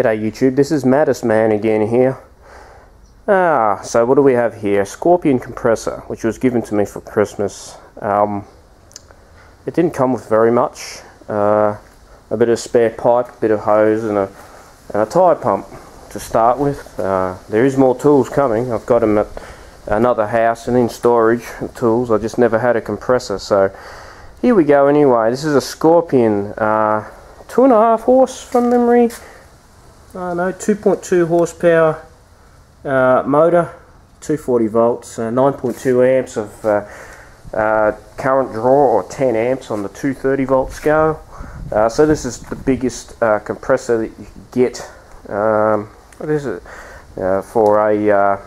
G'day YouTube, this is Maddest Man again here. So what do we have here? Scorpion Compressor, which was given to me for Christmas. It didn't come with very much. A bit of spare pipe, a bit of hose and a tyre pump to start with. There is more tools coming. I've got them at another house and in storage, tools. I just never had a compressor, so here we go anyway. This is a Scorpion 2.5 horse from memory. No, 2.2 horsepower motor, 240 volts, 9.2 amps of current draw, or 10 amps on the 230 volt scale. So this is the biggest compressor that you can get. What is it? For a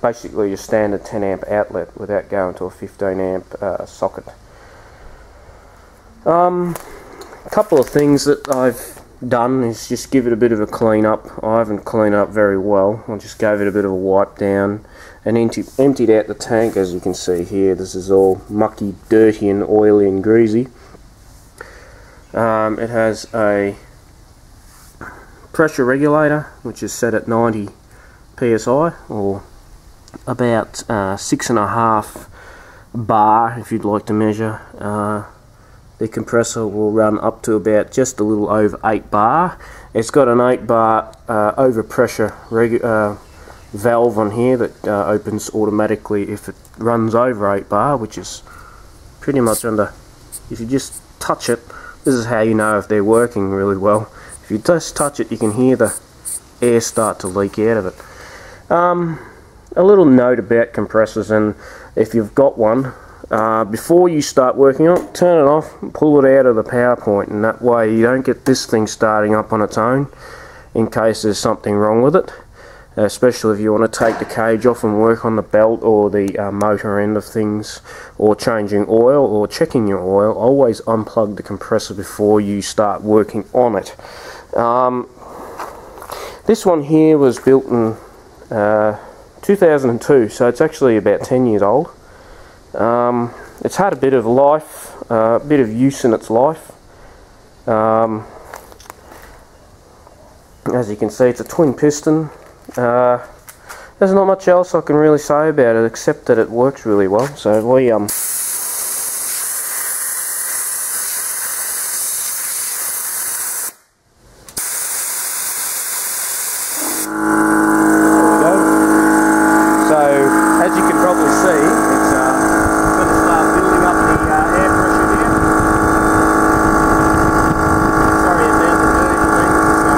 basically a standard 10 amp outlet without going to a 15 amp socket. A couple of things that I've done is just give it a bit of a clean up. I haven't cleaned up very well. I just gave it a bit of a wipe down and emptied out the tank. As you can see here, this is all mucky, dirty and oily and greasy. It has a pressure regulator which is set at 90 psi, or about 6.5 bar if you'd like to measure. The compressor will run up to about just a little over 8 bar. It's got an 8 bar overpressure valve on here that opens automatically if it runs over 8 bar, which is pretty much under. If you just touch it, this is how you know if they're working really well. If you just touch it, you can hear the air start to leak out of it. A little note about compressors, and if you've got one, before you start working on it, turn it off and pull it out of the power point, and that way you don't get this thing starting up on its own in case there's something wrong with it, especially if you want to take the cage off and work on the belt or the motor end of things, or changing oil or checking your oil. Always unplug the compressor before you start working on it. This one here was built in 2002, so it's actually about 10 years old. It's had a bit of life, a bit of use in its life. As you can see, it's a twin piston. There's not much else I can really say about it except that it works really well. So we as you can probably see, it's going to start building up the air pressure here. Sorry about the dirty things, the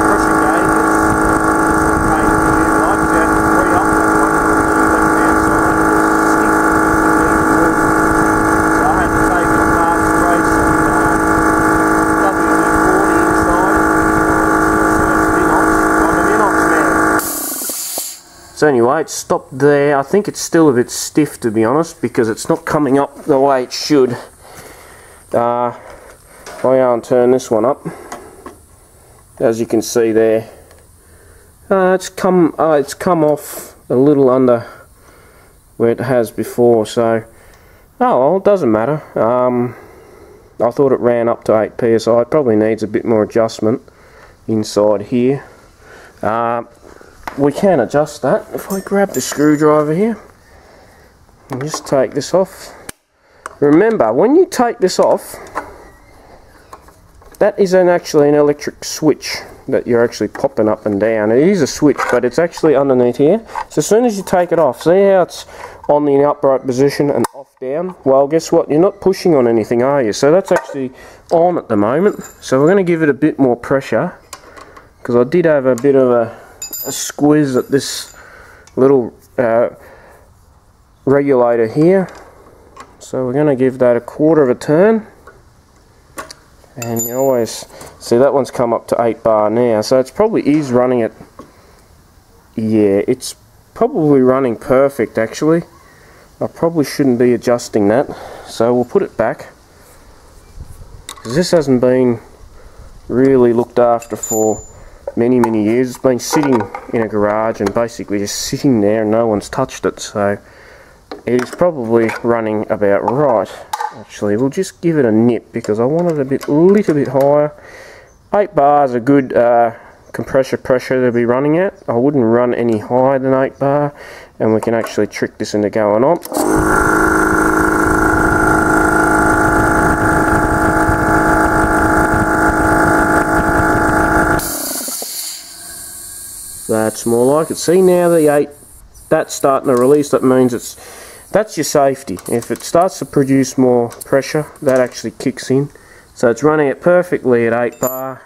pressure gauges. This is a pain for you, like to re-up that one on the left-hand side. It was stiff and needed to move. So I had to take it apart, spray some WD-40 inside. I'm an inox man. So anyway, it's stopped there. I think it's still a bit stiff, to be honest, because it's not coming up the way it should. If I go and turn this one up, as you can see there, it's come off a little under where it has before. So, oh well, it doesn't matter. I thought it ran up to 8 psi. It probably needs a bit more adjustment inside here. We can adjust that if I grab the screwdriver here and just take this off. Remember, when you take this off, that is actually an electric switch that you're actually popping up and down. It is a switch, but it's actually underneath here. So as soon as you take it off, see how it's on the upright position and off down? Well, guess what? You're not pushing on anything, are you? So that's actually on at the moment. So we're going to give it a bit more pressure, because I did have a bit of a squeeze at this little regulator here. So we're going to give that a quarter of a turn, and you always see that one's come up to 8 bar now, so it's probably is running at, yeah, it's probably running perfect actually. I probably shouldn't be adjusting that, so we'll put it back, because this hasn't been really looked after for many years. It's been sitting in a garage and basically just sitting there and no one's touched it, so it is probably running about right. Actually, we'll just give it a nip because I want it a little bit higher. 8 bar is a good compressor pressure to be running at. I wouldn't run any higher than 8 bar, and we can actually trick this into going on. That's more like it. See now the 8, that's starting to release. That means that's your safety. If it starts to produce more pressure, that actually kicks in. So it's running it perfectly at 8 bar.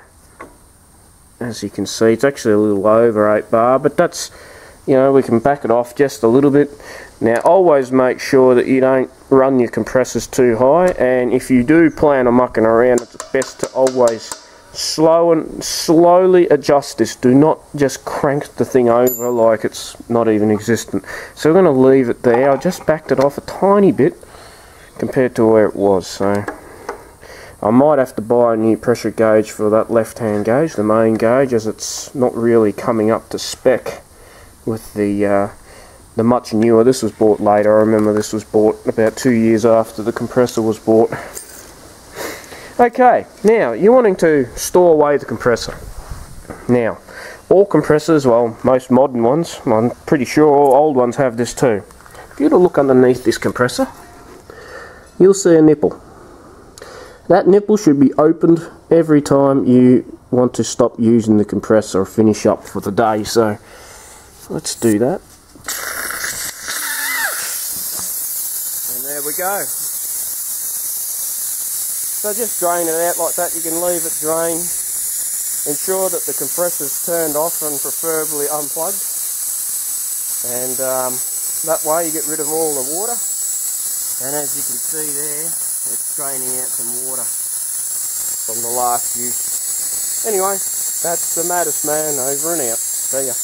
As you can see, it's actually a little over 8 bar, but that's, you know, we can back it off just a little bit. Now always make sure that you don't run your compressors too high, and if you do plan on mucking around, it's best to always slowly adjust this. Do not just crank the thing over like it's not even existent. So we're going to leave it there. I just backed it off a tiny bit compared to where it was, so I might have to buy a new pressure gauge for that left hand gauge, the main gauge, as it's not really coming up to spec with the much newer. This was bought later. I remember this was bought about 2 years after the compressor was bought. Okay, now you're wanting to store away the compressor. Now, all compressors, well, most modern ones, I'm pretty sure all old ones have this too. If you were to look underneath this compressor, you'll see a nipple. That nipple should be opened every time you want to stop using the compressor or finish up for the day. So let's do that. And there we go. So just drain it out like that. You can leave it drain. Ensure that the compressor's turned off and preferably unplugged. And that way you get rid of all the water. And as you can see there, it's draining out some water from the last use. Anyway, that's the Maddest Man over and out. See ya.